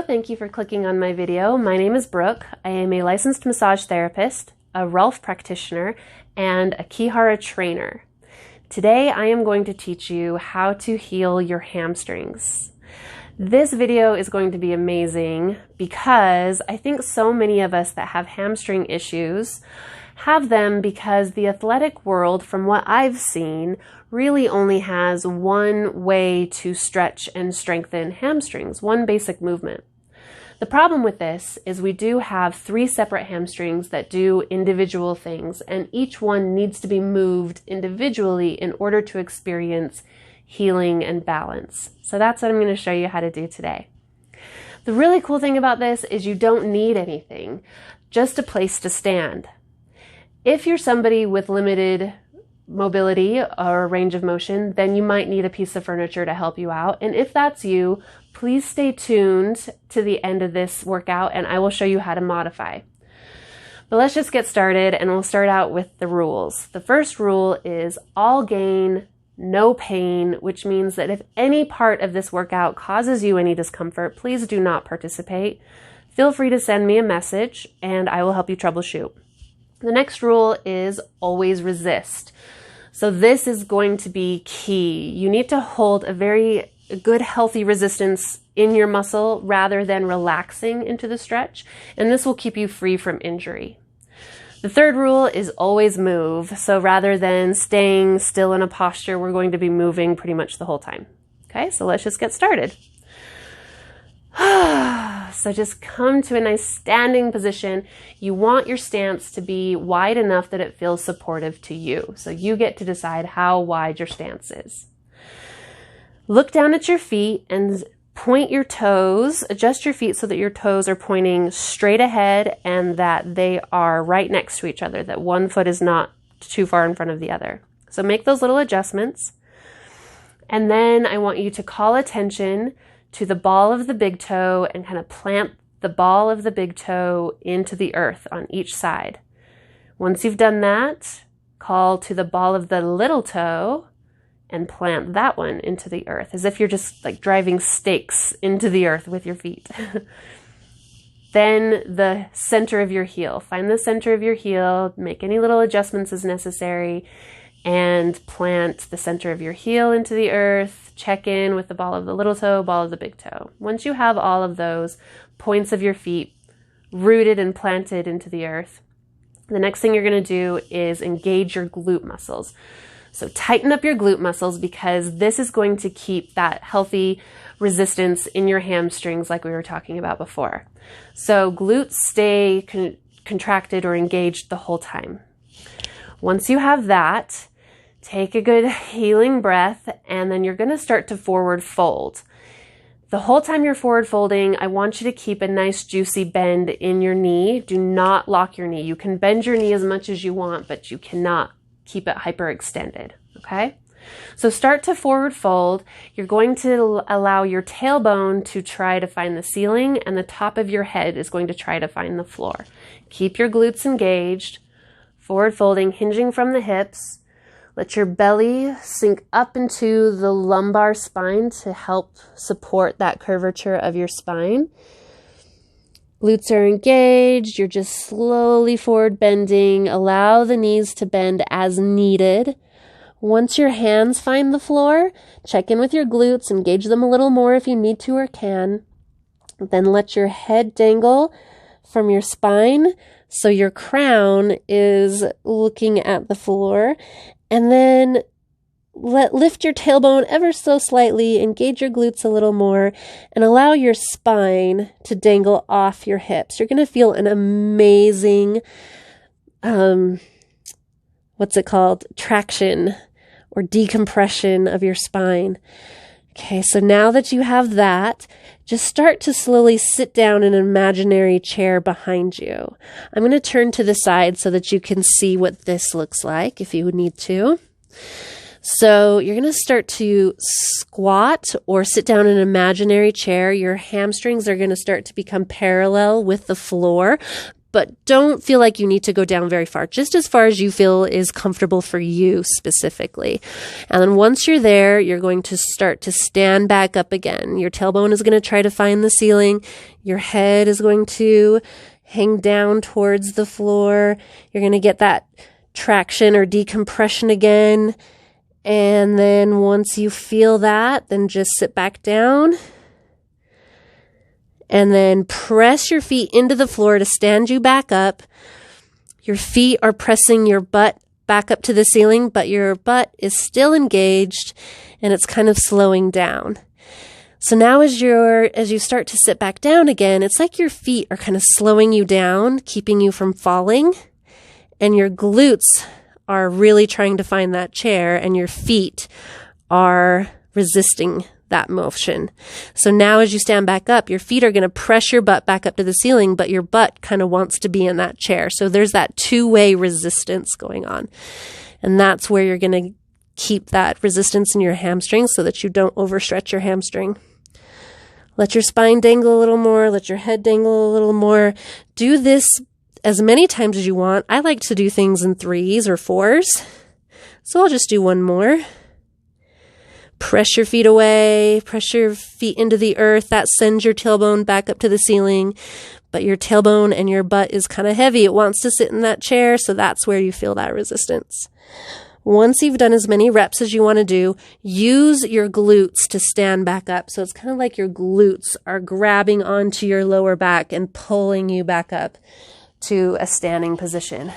thank you for clicking on my video. My name is Brooke. I am a licensed massage therapist, a rolf practitioner, and a hara trainer. Today I am going to teach you how to heal your hamstrings. This video is going to be amazing because I think so many of us that have hamstring issues have them because the athletic world, from what I've seen, really only has one way to stretch and strengthen hamstrings, one basic movement. The problem with this is we do have 3 separate hamstrings that do individual things, and each one needs to be moved individually in order to experience healing and balance. So that's what I'm going to show you how to do today. The really cool thing about this is you don't need anything, just a place to stand. If you're somebody with limited mobility or range of motion, then you might need a piece of furniture to help you out. And if that's you, please stay tuned to the end of this workout and I will show you how to modify. But let's just get started, and we'll start out with the rules. The first rule is all gain, no pain, which means that if any part of this workout causes you any discomfort, please do not participate. Feel free to send me a message and I will help you troubleshoot. The next rule is always resist. So this is going to be key. You need to hold a very good, healthy resistance in your muscle rather than relaxing into the stretch, and this will keep you free from injury. The third rule is always move. So rather than staying still in a posture, we're going to be moving pretty much the whole time. Okay, so let's just get started. So just come to a nice standing position. You want your stance to be wide enough that it feels supportive to you. So you get to decide how wide your stance is. Look down at your feet and point your toes. Adjust your feet so that your toes are pointing straight ahead and that they are right next to each other, that one foot is not too far in front of the other. So make those little adjustments. And then I want you to call attention to the ball of the big toe and kind of plant the ball of the big toe into the earth on each side. Once you've done that, call to the ball of the little toe and plant that one into the earth, as if you're just like driving stakes into the earth with your feet. Then the center of your heel. Find the center of your heel, make any little adjustments as necessary, and plant the center of your heel into the earth. Check in with the ball of the little toe, ball of the big toe. Once you have all of those points of your feet rooted and planted into the earth, the next thing you're going to do is engage your glute muscles. So tighten up your glute muscles because this is going to keep that healthy resistance in your hamstrings like we were talking about before. So glutes stay contracted or engaged the whole time. Once you have that, take a good healing breath, and then you're going to start to forward fold. The whole time you're forward folding, I want you to keep a nice juicy bend in your knee. Do not lock your knee. You can bend your knee as much as you want, but you cannot keep it hyperextended, okay? So start to forward fold. You're going to allow your tailbone to try to find the ceiling, and the top of your head is going to try to find the floor. Keep your glutes engaged. Forward folding, hinging from the hips. Let your belly sink up into the lumbar spine to help support that curvature of your spine. Glutes are engaged. You're just slowly forward bending. Allow the knees to bend as needed. Once your hands find the floor, check in with your glutes. Engage them a little more if you need to or can. Then let your head dangle from your spine, so your crown is looking at the floor, and then lift your tailbone ever so slightly, engage your glutes a little more, and allow your spine to dangle off your hips. You're going to feel an amazing, traction or decompression of your spine. Okay, so now that you have that, just start to slowly sit down in an imaginary chair behind you. I'm going to turn to the side so that you can see what this looks like if you need to. So you're going to start to squat or sit down in an imaginary chair. Your hamstrings are going to start to become parallel with the floor. but don't feel like you need to go down very far, just as far as you feel is comfortable for you specifically. And then once you're there, you're going to start to stand back up again. Your tailbone is going to try to find the ceiling. Your head is going to hang down towards the floor. You're going to get that traction or decompression again. And then once you feel that, then just sit back down. And then press your feet into the floor to stand you back up. Your feet are pressing your butt back up to the ceiling, but your butt is still engaged and it's kind of slowing down. So now as you start to sit back down again, it's like your feet are kind of slowing you down, keeping you from falling, and your glutes are really trying to find that chair, and your feet are resisting that motion. So now as you stand back up, your feet are going to press your butt back up to the ceiling, but your butt kind of wants to be in that chair. So there's that two-way resistance going on. And that's where you're going to keep that resistance in your hamstrings so that you don't overstretch your hamstring. Let your spine dangle a little more. Let your head dangle a little more. Do this as many times as you want. I like to do things in 3s or 4s. So I'll just do one more. Press your feet away, press your feet into the earth. That sends your tailbone back up to the ceiling, but your tailbone and your butt is kind of heavy. It wants to sit in that chair, so that's where you feel that resistance. Once you've done as many reps as you want to do, use your glutes to stand back up. So it's kind of like your glutes are grabbing onto your lower back and pulling you back up to a standing position.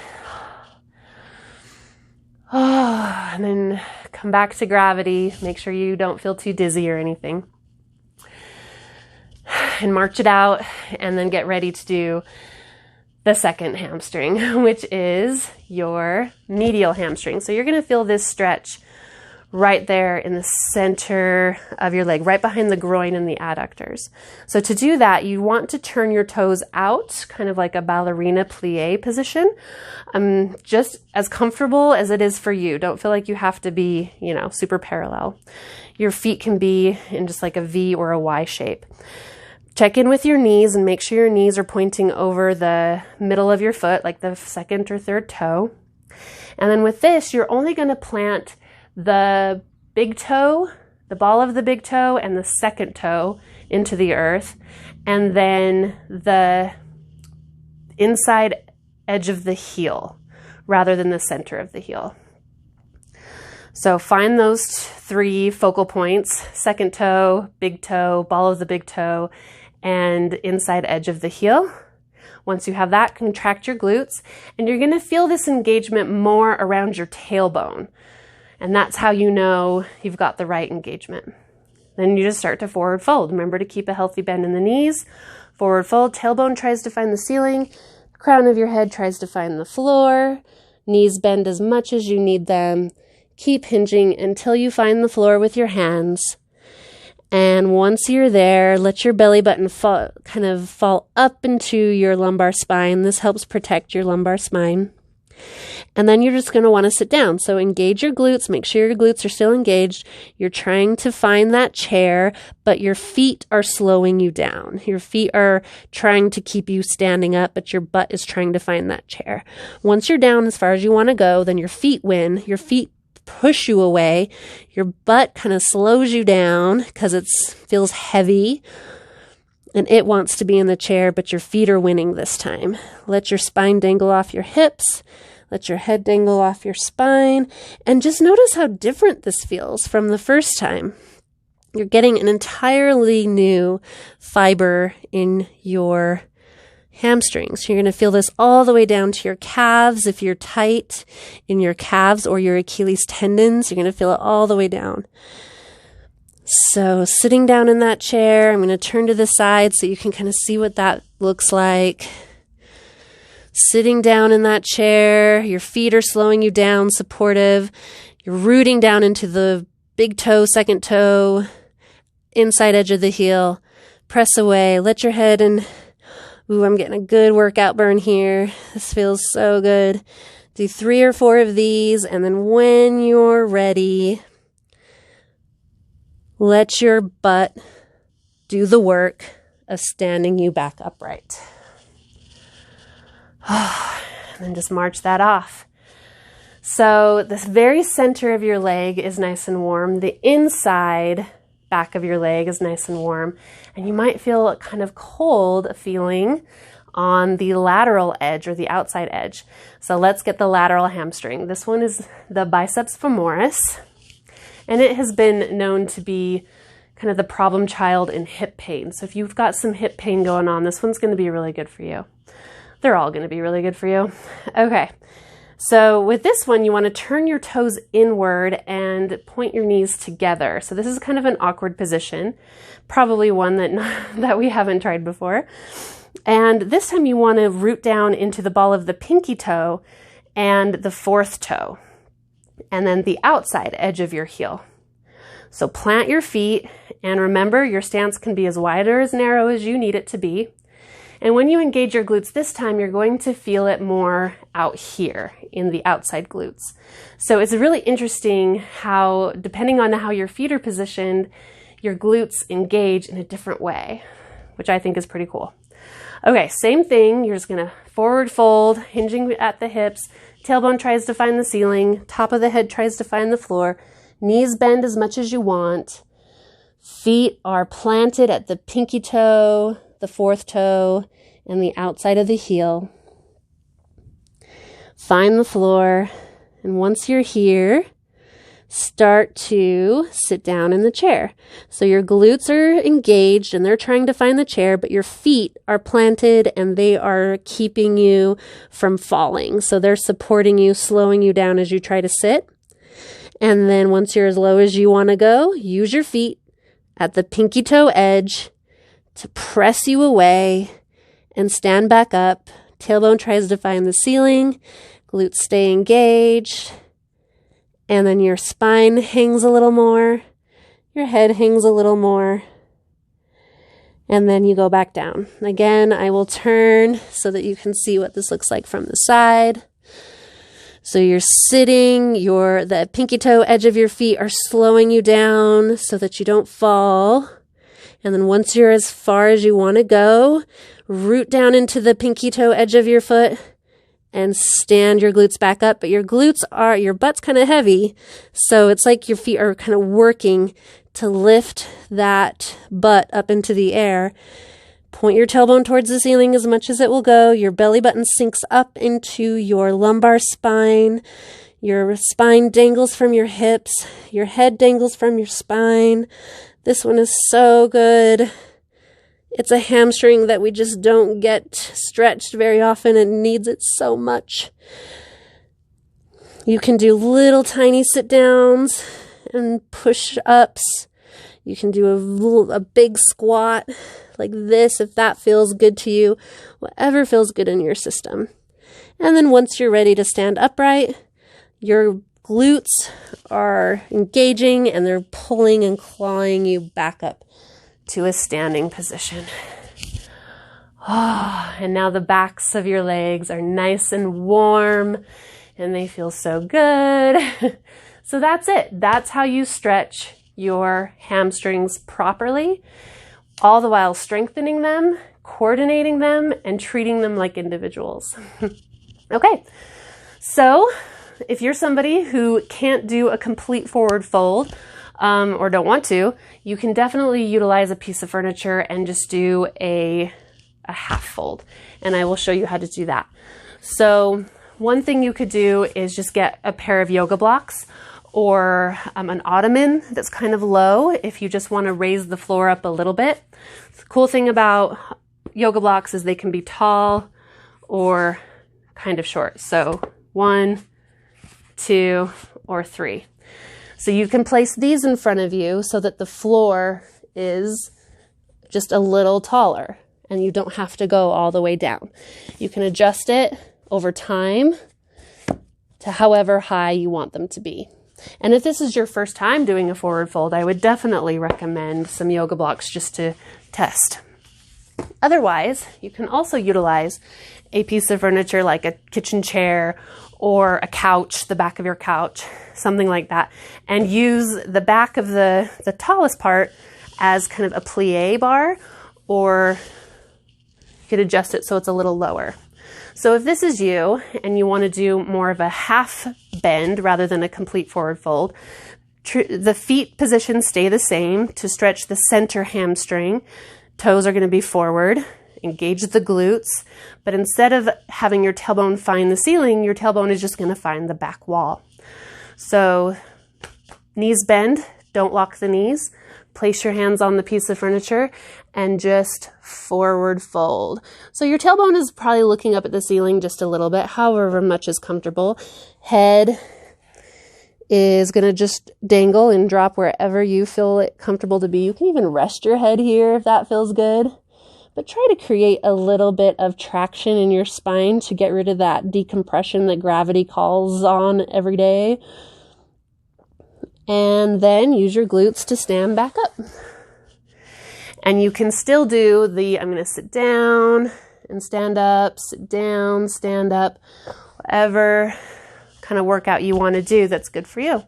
Oh, and then come back to gravity. Make sure you don't feel too dizzy or anything. And march it out, and then get ready to do the second hamstring, which is your medial hamstring. So you're going to feel this stretch right there in the center of your leg, right behind the groin and the adductors. So to do that, you want to turn your toes out, kind of like a ballerina plie position, just as comfortable as it is for you. Don't feel like you have to be, super parallel. Your feet can be in just like a V or a Y shape. Check in with your knees and make sure your knees are pointing over the middle of your foot, like the second or third toe. And then with this, you're only going to plant the big toe, the ball of the big toe, and the second toe into the earth, and then the inside edge of the heel rather than the center of the heel. So find those 3 focal points: second toe, big toe, ball of the big toe, and inside edge of the heel. Once you have that, contract your glutes, and you're going to feel this engagement more around your tailbone. And that's how you know you've got the right engagement. Then you just start to forward fold. Remember to keep a healthy bend in the knees. Forward fold, tailbone tries to find the ceiling, crown of your head tries to find the floor, knees bend as much as you need them. Keep hinging until you find the floor with your hands. And once you're there, let your belly button kind of fall up into your lumbar spine. This helps protect your lumbar spine. And then you're just going to want to sit down. So engage your glutes. Make sure your glutes are still engaged. You're trying to find that chair, but your feet are slowing you down. Your feet are trying to keep you standing up, but your butt is trying to find that chair. Once you're down as far as you want to go, then your feet win. Your feet push you away. Your butt kind of slows you down because it feels heavy. And it wants to be in the chair, but your feet are winning this time. Let your spine dangle off your hips. Let your head dangle off your spine. And just notice how different this feels from the first time. You're getting an entirely new fiber in your hamstrings. You're going to feel this all the way down to your calves. If you're tight in your calves or your Achilles tendons, you're going to feel it all the way down. So sitting down in that chair, I'm going to turn to the side so you can kind of see what that looks like. Sitting down in that chair, your feet are slowing you down, supportive. You're rooting down into the big toe, second toe, inside edge of the heel. Press away, let your head and, ooh, I'm getting a good workout burn here. This feels so good. Do 3 or 4 of these, and then when you're ready, let your butt do the work of standing you back upright. And then just march that off. So the very center of your leg is nice and warm. The inside back of your leg is nice and warm. And you might feel a kind of cold feeling on the lateral edge or the outside edge. So let's get the lateral hamstring. This one is the biceps femoris, and it has been known to be kind of the problem child in hip pain. So if you've got some hip pain going on, this one's going to be really good for you. They're all going to be really good for you. Okay. So with this one, you want to turn your toes inward and point your knees together. So this is kind of an awkward position, probably one that we haven't tried before. And this time you want to root down into the ball of the pinky toe and the fourth toe, and then the outside edge of your heel. So plant your feet, and remember your stance can be as wide or as narrow as you need it to be. And when you engage your glutes this time, you're going to feel it more out here in the outside glutes. So it's really interesting how, depending on how your feet are positioned, your glutes engage in a different way, which I think is pretty cool. Okay, same thing. You're just going to forward fold, hinging at the hips. Tailbone tries to find the ceiling. Top of the head tries to find the floor. Knees bend as much as you want. Feet are planted at the pinky toe, the fourth toe, and the outside of the heel. Find the floor. And once you're here, start to sit down in the chair. So your glutes are engaged and they're trying to find the chair, but your feet are planted and they are keeping you from falling. So they're supporting you, slowing you down as you try to sit. And then once you're as low as you want to go, use your feet at the pinky toe edge to press you away and stand back up. Tailbone tries to find the ceiling, glutes stay engaged. And then your spine hangs a little more, your head hangs a little more, and then you go back down. Again, I will turn so that you can see what this looks like from the side. So you're sitting, the pinky toe edge of your feet are slowing you down so that you don't fall. And then once you're as far as you want to go, root down into the pinky toe edge of your foot and stand your glutes back up. But your butt's kind of heavy. So it's like your feet are kind of working to lift that butt up into the air. Point your tailbone towards the ceiling as much as it will go. Your belly button sinks up into your lumbar spine. Your spine dangles from your hips. Your head dangles from your spine. This one is so good. It's a hamstring that we just don't get stretched very often and needs it so much. You can do little tiny sit downs and push ups. You can do a big squat like this if that feels good to you. Whatever feels good in your system. And then once you're ready to stand upright, your glutes are engaging and they're pulling and clawing you back up to a standing position. Oh, and now the backs of your legs are nice and warm and they feel so good. So that's it. That's how you stretch your hamstrings properly, all the while strengthening them, coordinating them, and treating them like individuals. Okay, so if you're somebody who can't do a complete forward fold, or don't want to, you can definitely utilize a piece of furniture and just do a half fold. And I will show you how to do that. So one thing you could do is just get a pair of yoga blocks or an ottoman that's kind of low if you just want to raise the floor up a little bit. The cool thing about yoga blocks is they can be tall or kind of short. So 1, 2, or 3. So you can place these in front of you so that the floor is just a little taller and you don't have to go all the way down. You can adjust it over time to however high you want them to be. And if this is your first time doing a forward fold, I would definitely recommend some yoga blocks just to test. Otherwise, you can also utilize a piece of furniture like a kitchen chair or a couch, the back of your couch, something like that, and use the back of the tallest part as kind of a plie bar, or you could adjust it so it's a little lower. So if this is you and you want to do more of a half bend rather than a complete forward fold, the feet positions stay the same to stretch the center hamstring. Toes are going to be forward, engage the glutes, but instead of having your tailbone find the ceiling, your tailbone is just going to find the back wall. So knees bend, don't lock the knees. Place your hands on the piece of furniture and just forward fold. So your tailbone is probably looking up at the ceiling just a little bit, however much is comfortable. Head is going to just dangle and drop wherever you feel it comfortable to be. You can even rest your head here if that feels good. But try to create a little bit of traction in your spine to get rid of that decompression that gravity calls on every day. And then use your glutes to stand back up. And you can still do I'm going to sit down and stand up, sit down, stand up, whatever kind of workout you want to do that's good for you.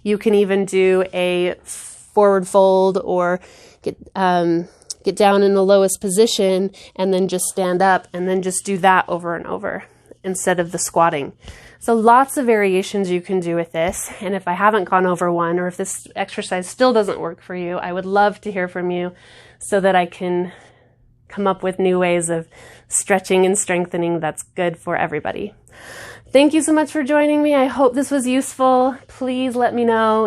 You can even do a forward fold or get down in the lowest position and then just stand up and then just do that over and over instead of the squatting. So lots of variations you can do with this. And if I haven't gone over one, or if this exercise still doesn't work for you, I would love to hear from you so that I can come up with new ways of stretching and strengthening that's good for everybody. Thank you so much for joining me. I hope this was useful. Please let me know